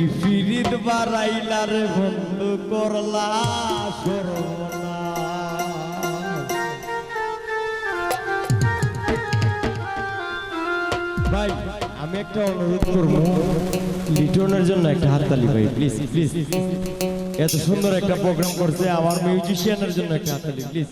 কি ফিরিত বাড়াইলা রে বন্ধু করলা সর্বনাশ। ভাই আমি একটা অনুরোধ করবো, লিটনের জন্য একটা হাততালি ভাই, প্লিজ প্লিজ। এত সুন্দর একটা প্রোগ্রাম করছে, আমার মিউজিশিয়ানের জন্য একটা হাততালি প্লিজ।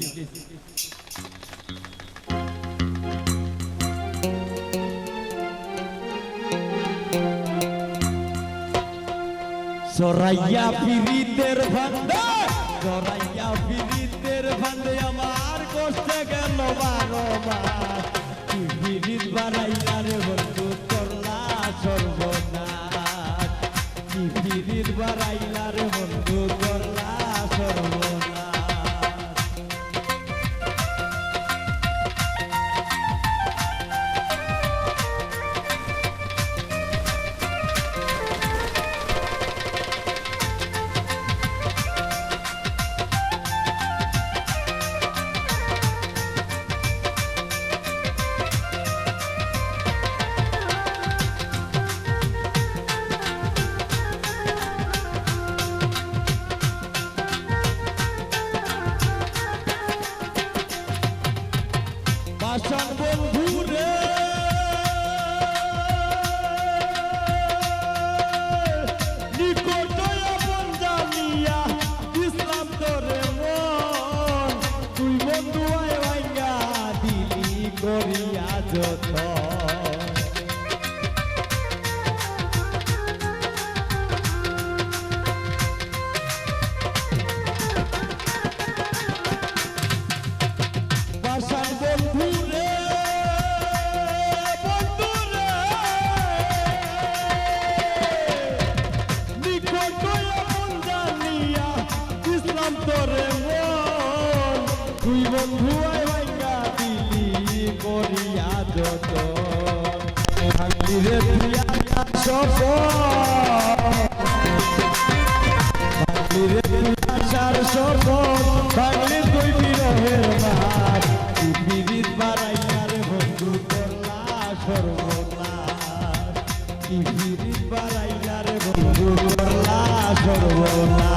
সরাইয়া পিরিতের ফান্দে, সরাইয়া পিরিতের ফান্দে আমার কষ্টে গেল 12 মাস। কি পিরিত বাড়াইলা রে বন্ধু করলা সর্বনাশ। কি পিরিত বাড়াইলা রে বন্ধু করলা সর্বনাশ। বাসান বন্ধুরে নিকট আপন জানিয়া ইসলাম তোরে মন, তুই বন্ধু আয় ভাইয়া দিলি করিয়া যত। বাসান বন্ধুরে বন্ধুরে নিকট আপন জানিয়া ইসলাম তোরে মন, তুই বন্ধু আয় ভাইয়া দিলি করিয়া যত। ভাঙলি রে তুই আশার শপথ, ভাঙলি রে তুই আশার শপথ, ভাঙলি তুই বিরহের মাঠ। কি পিরিত বাড়াইলা রে বন্ধু করলা সর্বনাশ। কি পিরিত বাড়াইলা রে বন্ধু করলা সর্বনাশ।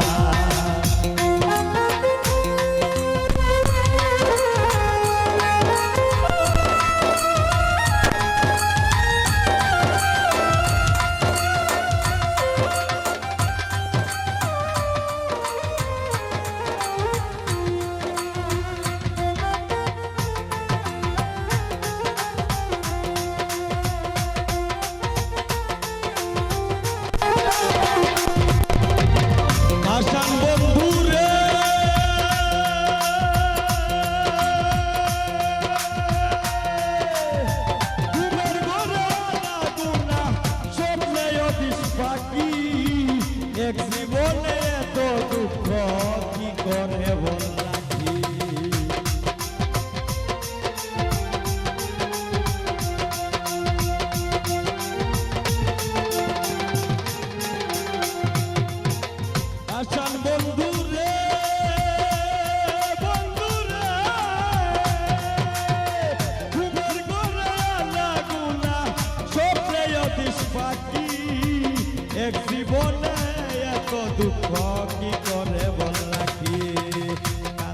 আসান বন্ধুরে ঘুমের ঘরে আগুনা স্বপ্নে অফিস পাখি, এক জীবনে এত দুঃখ কি করে বল রাখি। আসান বন্ধুরে বন্ধুরে ঘুমের ঘরে লাগুনা স্বপ্নে অতিশ পাখি, এক জীবনে এত দুঃখ কি করে বল রাখি।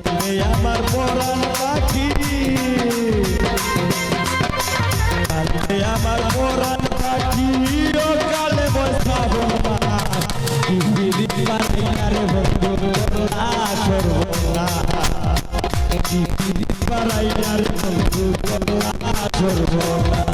কালে আমার পরাণ পাখি, কালে আমার পরাণ পাখি, ও কালে বসাবো মা। কি পিরিত বাড়াইলা রে বন্ধু করলা সর্বনাশ। কি পিরিত বাড়াইলা রে বন্ধু করলা সর্বনাশ।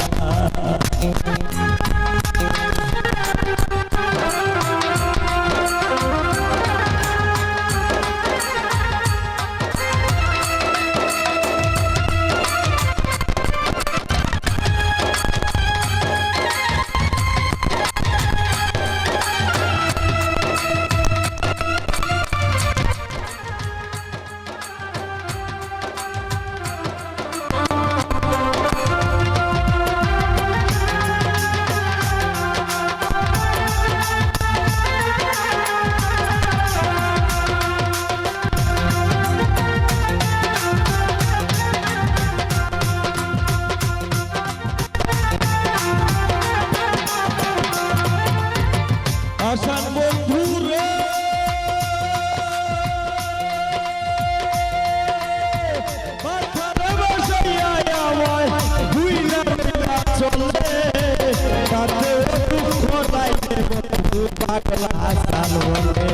হাসান বন্ধু রে মাথারে বসাইয়া আমায় ভুইলা ভুইলা চলে তাতে দুঃখ নাই রে বন্ধু পাগল হাসান বলে